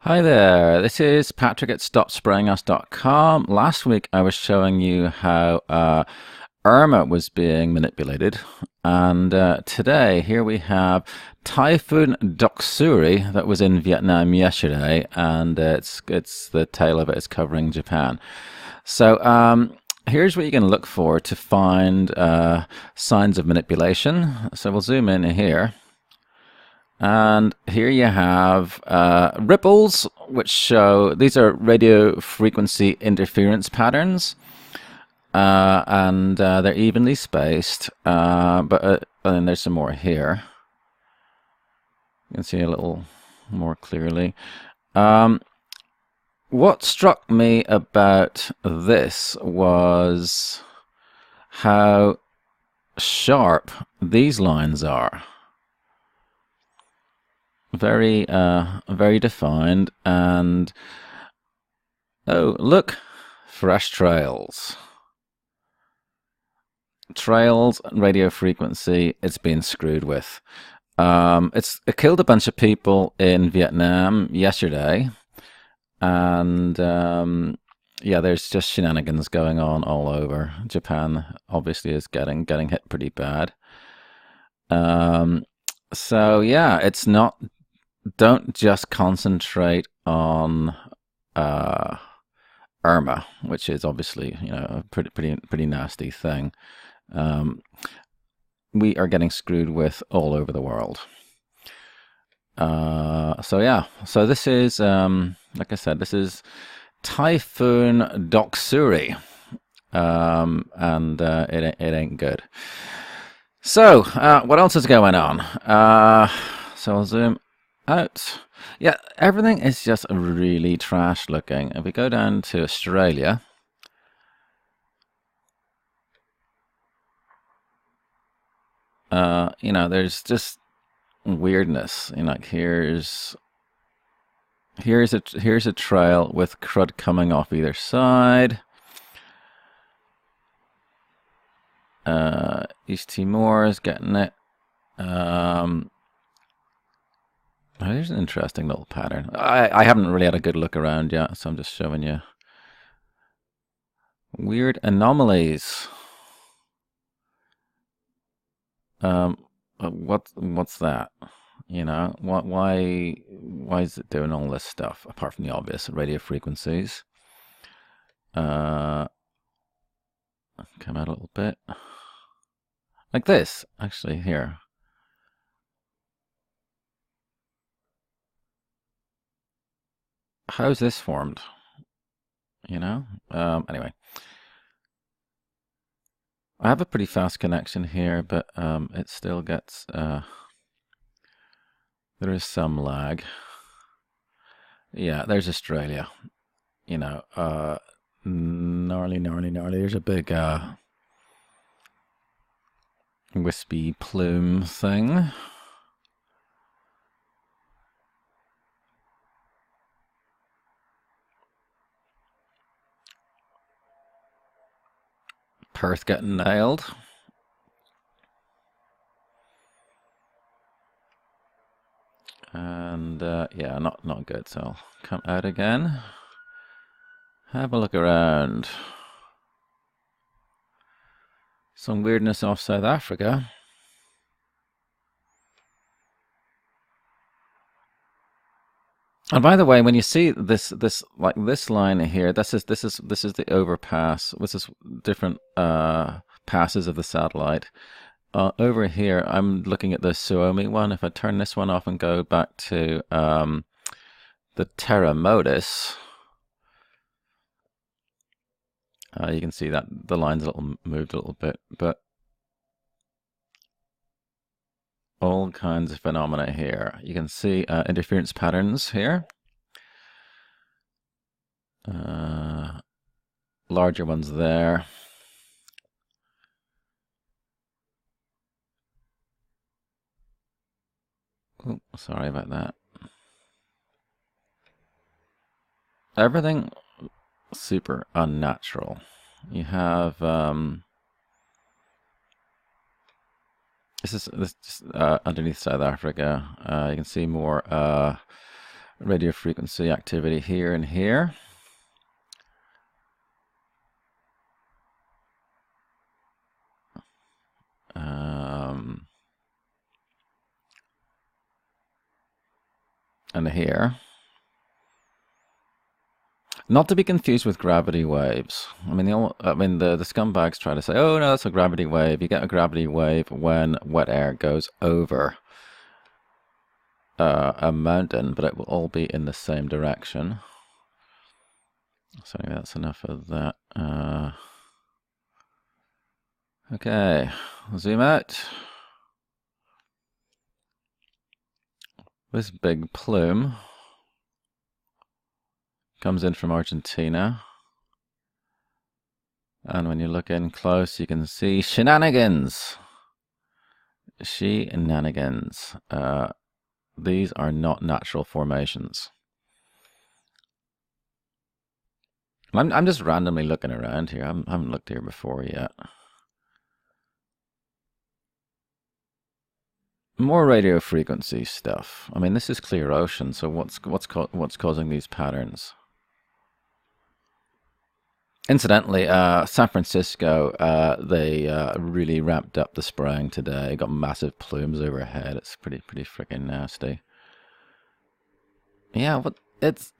Hi there, this is Patrick at StopSprayingUs.com. Last week I was showing you how Irma was being manipulated, and today here we have Typhoon Doksuri that was in Vietnam yesterday, and it's the tail of it is covering Japan. So here's what you can look for to find signs of manipulation. So we'll zoom in here. And here you have ripples, which show these are radio frequency interference patterns, and they're evenly spaced. And there's some more here. You can see a little more clearly. What struck me about this was how sharp these lines are. Very defined, and oh, look, fresh trails. Trails and radio frequency, it's been screwed with. It killed a bunch of people in Vietnam yesterday, and yeah, there's just shenanigans going on all over. Japan obviously is getting hit pretty bad. So yeah, it's not. Don't just concentrate on Irma, which is obviously a pretty nasty thing. We are getting screwed with all over the world. So yeah, so this is like I said, this is Typhoon Doksuri, and it ain't good. So what else is going on? So I'll zoom out. Yeah, everything is just really trash looking. If we go down to Australia, there's just weirdness. Like here's a trail with crud coming off either side. East Timor is getting it. There's an interesting little pattern. I haven't really had a good look around yet, so I'm just showing you weird anomalies. What's that? Why is it doing all this stuff apart from the obvious radio frequencies? Come out a little bit like this, actually. Here. How's this formed? Anyway. I have a pretty fast connection here, but it still gets, there is some lag. Yeah, there's Australia. Gnarly. There's a big wispy plume thing. Perth getting nailed. And yeah, not good. So I'll come out again. Have a look around. Some weirdness off South Africa. And by the way, when you see this line here, this is the overpass. This is different passes of the satellite. Over here, I'm looking at the Suomi one. If I turn this one off and go back to the Terra Modis, you can see that the line's moved a little bit, but all kinds of phenomena here. You can see interference patterns here. Larger ones there. Oh, sorry about that. Everything super unnatural. You have this is underneath South Africa. You can see more radio frequency activity here and here. And here. Not to be confused with gravity waves. I mean, the scumbags try to say, "Oh no, that's a gravity wave." You get a gravity wave when wet air goes over a mountain, but it will all be in the same direction. So anyway, that's enough of that. Okay, zoom out. This big plume comes in from Argentina. And when you look in close, you can see shenanigans. Shenanigans. These are not natural formations. I'm just randomly looking around here. I haven't looked here before yet. More radio frequency stuff. I mean, this is clear ocean, so what's causing these patterns? Incidentally, San Francisco, they really ramped up the spraying today. Got massive plumes overhead. It's pretty freaking nasty. Yeah, but it's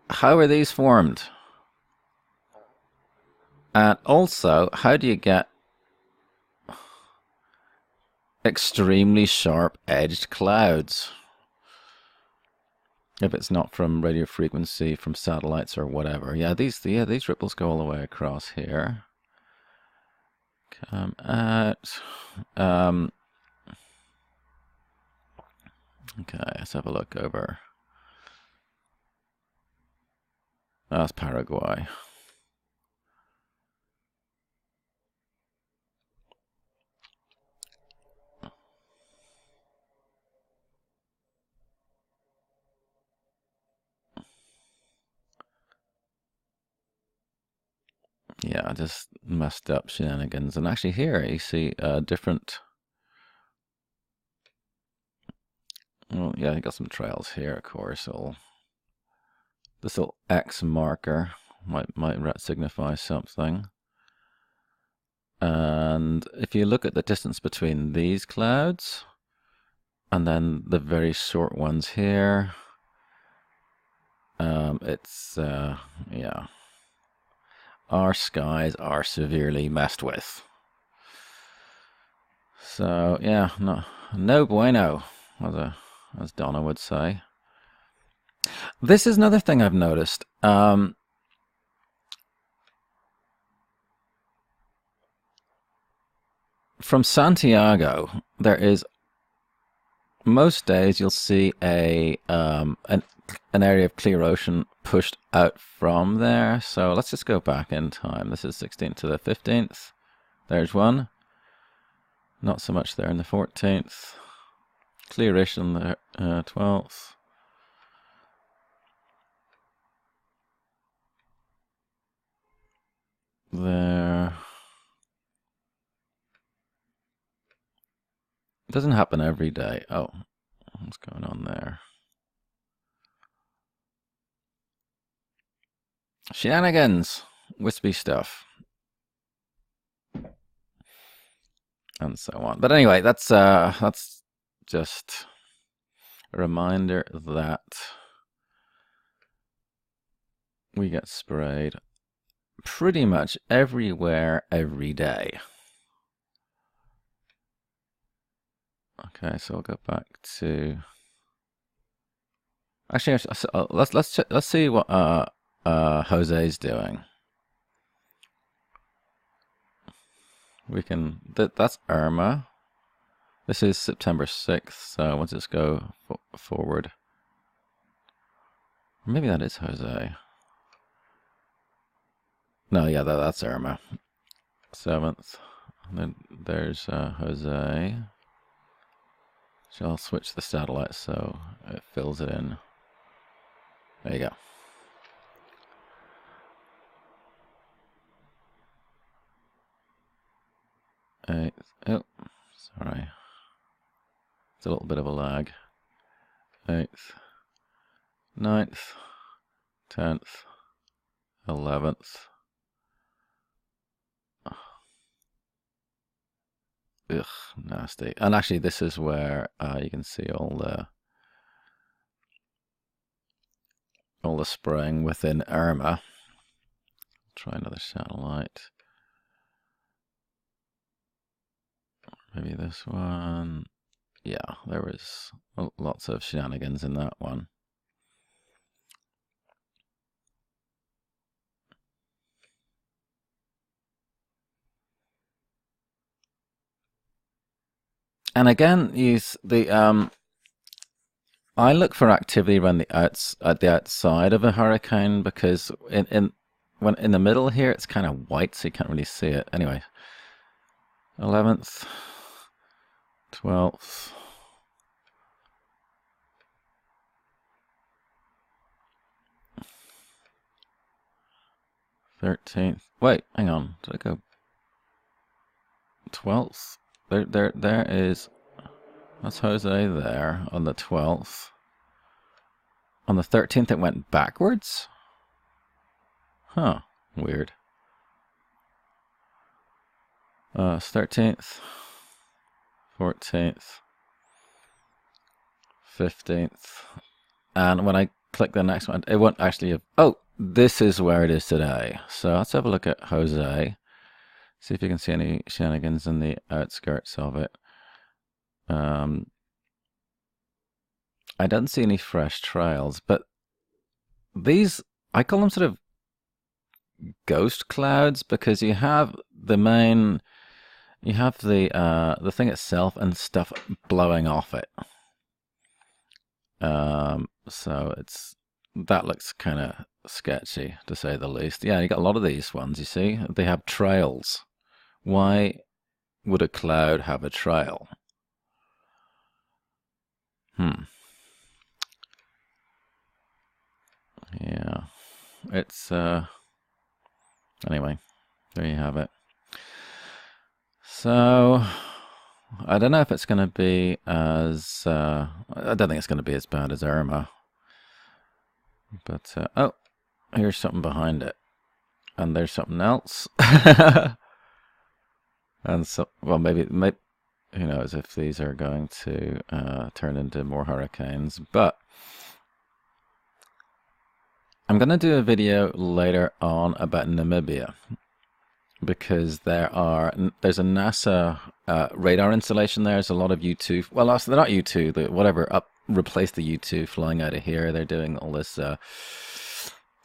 how are these formed? And also, how do you get extremely sharp edged clouds if it's not from radio frequency, from satellites or whatever? Yeah, these ripples go all the way across here. Come out. Okay, let's have a look over. That's Paraguay. Yeah, just messed up shenanigans. And actually here you see different... Well, yeah, you got some trails here, of course. This little X marker might signify something. And if you look at the distance between these clouds and then the very short ones here, it's, yeah. Our skies are severely messed with. So, yeah, no bueno, as Donna would say. This is another thing I've noticed. From Santiago, there is most days you'll see an area of clear ocean pushed out from there. So let's just go back in time. This is 16th to the 15th. There's one. Not so much there in the 14th. Clearish on the 12th. There. It doesn't happen every day. Oh, what's going on there? Shenanigans, wispy stuff, and so on. But anyway, that's just a reminder that we get sprayed pretty much everywhere, every day. Okay, so we'll go back to. Actually, let's see what Jose's doing. We can. That's Irma. This is September 6th. So let's just go forward. Maybe that is Jose. No, yeah, that's Irma. 7th. And then there's Jose. So I'll switch the satellite so it fills it in. There you go. Oh, sorry. It's a little bit of a lag. 8th. 9th, 10th, 11th. Ugh, nasty. And actually, this is where you can see all the spraying within Irma. Try another satellite. Maybe this one. Yeah, there was lots of shenanigans in that one. And again, use the I look for activity around at the outside of a hurricane, because in the middle here it's kind of white, so you can't really see it. Anyway, 11th, 12th. 13th. Wait, hang on. Did I go 12th? There is. That's Jose there on the 12th. On the 13th, it went backwards? Huh. Weird. 13th, 14th, 15th. And when I click the next one, it won't actually have. Oh, this is where it is today. So let's have a look at Jose. See if you can see any shenanigans in the outskirts of it. I don't see any fresh trails, but these, I call them sort of ghost clouds, because you have the main, you have the thing itself and stuff blowing off it. So that looks kind of sketchy, to say the least. Yeah, you got a lot of these ones, you see. They have trails. Why would a cloud have a trail? Yeah, it's anyway, there you have it. So I don't know if it's going to be as I don't think it's going to be as bad as Irma, but oh, here's something behind it, and there's something else. And so, well, maybe who knows if these are going to turn into more hurricanes. But I'm going to do a video later on about Namibia, because there's a NASA radar installation there. There's a lot of U2. Well, they're not U2. Whatever replaced the U2 flying out of here. They're doing all this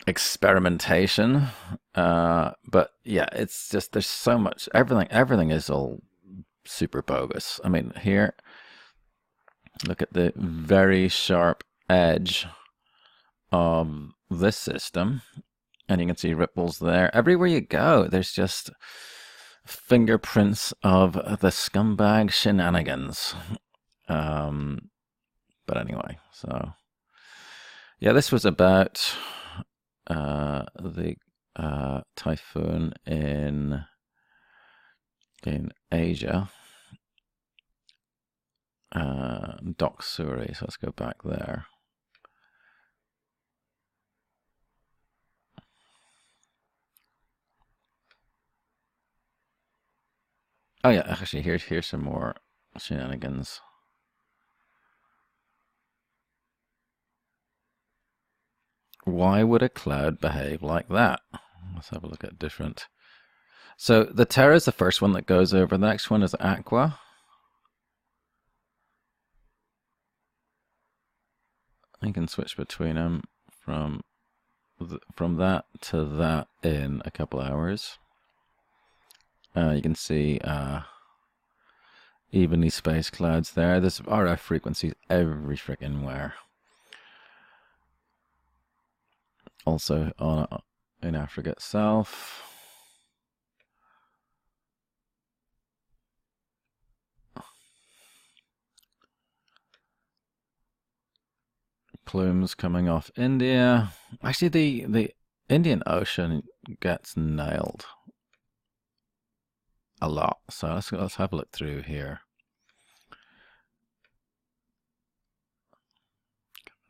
experimentation. But yeah, it's just, there's so much. Everything is all super bogus. I mean, here, look at the very sharp edge of this system, and you can see ripples there. Everywhere you go, there's just fingerprints of the scumbag shenanigans. But anyway, so yeah, this was about the typhoon in Asia, Doksuri. So let's go back there. Oh yeah, actually here's some more shenanigans. Why would a cloud behave like that? Let's have a look at different. So the Terra is the first one that goes over. The next one is Aqua. You can switch between them from that to that in a couple hours. You can see evenly spaced clouds there. There's RF frequencies every freaking where. Also in Africa itself. Plumes coming off India. Actually, the Indian Ocean gets nailed a lot. So let's have a look through here.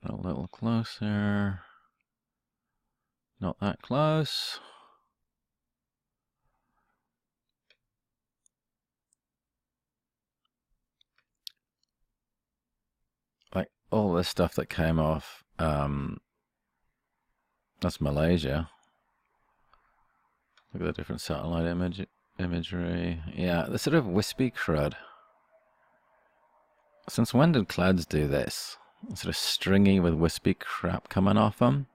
A little closer. Not that close. Like all this stuff that came off, that's Malaysia. Look at the different satellite imagery. Yeah, the sort of wispy crud. Since when did clouds do this? Sort of stringy with wispy crap coming off them.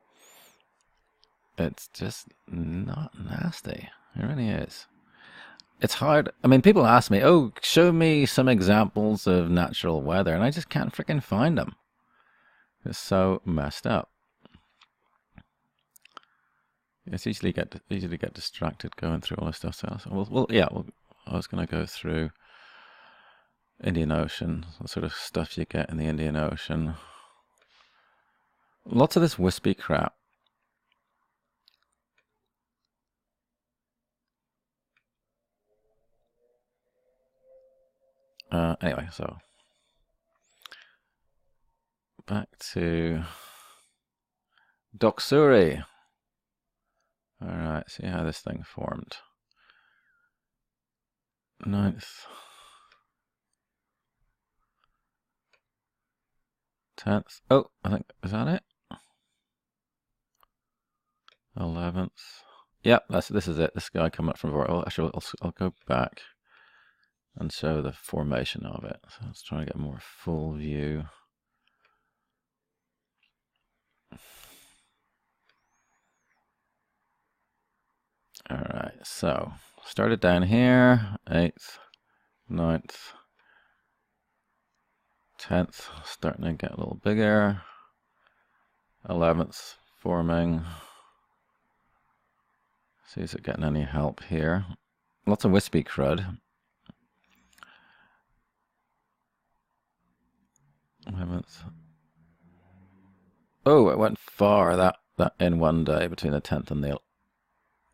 It's just not nasty. It really is. It's hard. I mean, people ask me, oh, show me some examples of natural weather, and I just can't freaking find them. It's so messed up. It's easily get distracted going through all this stuff. So I was going to go through Indian Ocean, the sort of stuff you get in the Indian Ocean. Lots of this wispy crap. Anyway, so back to Doksuri. All right, see how this thing formed. 9th, 10th. Oh, I think, is that it? 11th. Yep, this is it. This guy coming up from Vortex. Actually, I'll go back and show the formation of it. So let's try to get a more full view. All right, so started down here, 8th, 9th, 10th, starting to get a little bigger. 11th forming. See, is it getting any help here? Lots of wispy crud. 11th. Oh, it went far that in one day between the 10th and the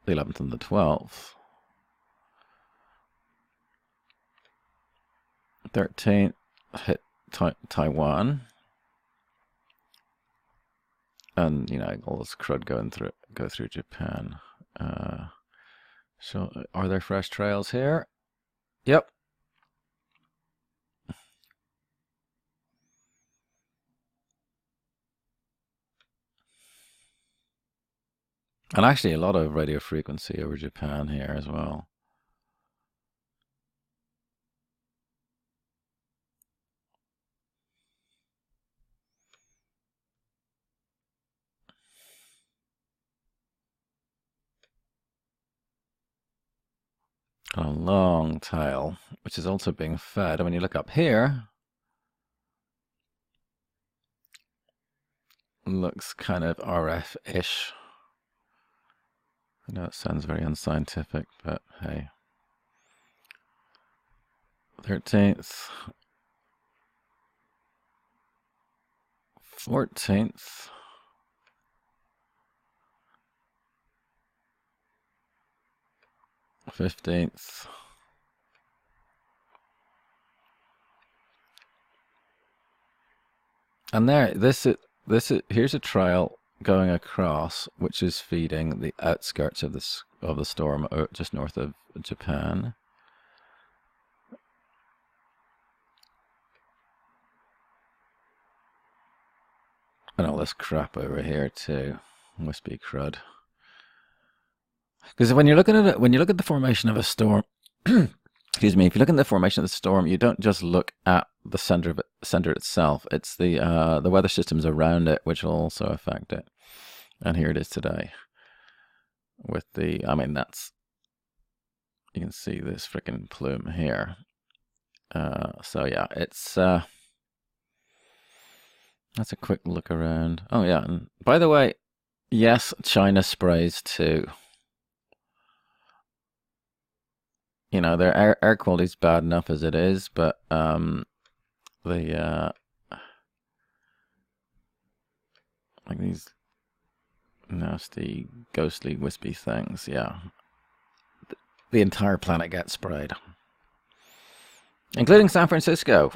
11th and the 12th. 13th hit Taiwan. And, you know, all this crud go through Japan. So, are there fresh trails here? Yep. And actually a lot of radio frequency over Japan here as well. A long tail, which is also being fed. And when you look up here, looks kind of RF-ish. I know it sounds very unscientific, but hey. 13th, 14th, 15th, and there, here's a trail going across, which is feeding the outskirts of the storm, just north of Japan. And all this crap over here too, wispy crud. Because when you're looking at it, when you look at the formation of a storm, excuse me, if you look at the formation of the storm, you don't just look at the center itself. It's the weather systems around it which will also affect it. And here it is today. With the, I mean, you can see this freaking plume here. So yeah, it's that's a quick look around. Oh yeah, and by the way, yes, China sprays too. You know, their air quality is bad enough as it is, but like these nasty, ghostly, wispy things, yeah. The entire planet gets sprayed, including San Francisco.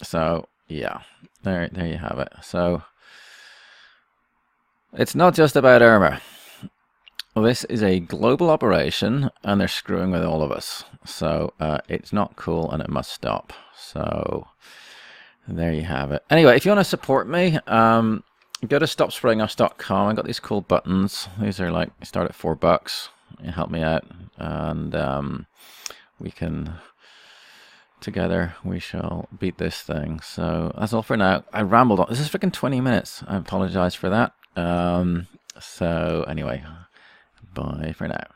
So yeah, there you have it. So It's not just about Irma. Well, this is a global operation, and they're screwing with all of us. So it's not cool, and it must stop. So there you have it. Anyway, if you want to support me, go to stopsprayingus.com. I got these cool buttons. These are like, start at $4. You help me out, and we can, together, we shall beat this thing. So that's all for now. I rambled on. This is freaking 20 minutes. I apologize for that. So anyway, bye for now.